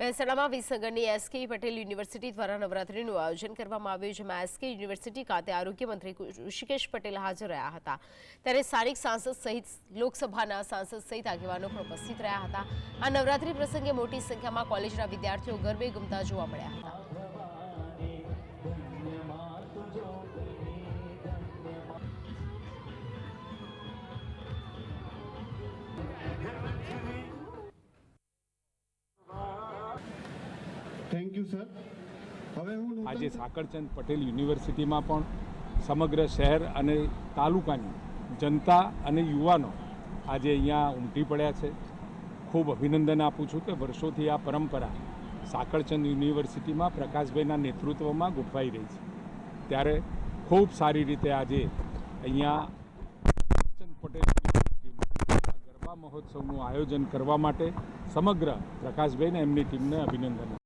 મહેસાણામાં વિસનગરની SK Patel university દ્વારા નવરાત્રીનું આયોજન કરવામાં આવ્યું, જેમાં એસકે યુનિવર્સિટી ખાતે આરોગ્ય મંત્રી ઋષિકેશ પટેલ હાજર રહ્યા હતા। ત્યારે સ્થાનિક સાંસદ સહિત લોકસભાના સાંસદ સહિત આગેવાનો પણ ઉપસ્થિત રહ્યા હતા। આ નવરાત્રી પ્રસંગે મોટી સંખ્યામાં કોલેજના વિદ્યાર્થીઓ ગરબે ઘૂમતા જોવા મળ્યા હતા। Thank you sir. હવે હું આજે સાકળચંદ પટેલ યુનિવર્સિટીમાં પણ સમગ્ર શહેર અને તાલુકાની જનતા અને યુવાનો આજે અહીંયા ઉમટી પડ્યા છે। ખૂબ અભિનંદન આપું છું કે વર્ષોથી આ પરંપરા સાકળચંદ યુનિવર્સિટીમાં પ્રકાશભાઈના નેતૃત્વમાં ગોઠવાઈ રહી છે, ત્યારે ખૂબ સારી રીતે આજે અહીંયા સાકળચંદ પટેલ યુનિવર્સિટીમાં ગરબા મહોત્સવનું આયોજન કરવા માટે સમગ્ર પ્રકાશભાઈને એમની ટીમને અભિનંદન।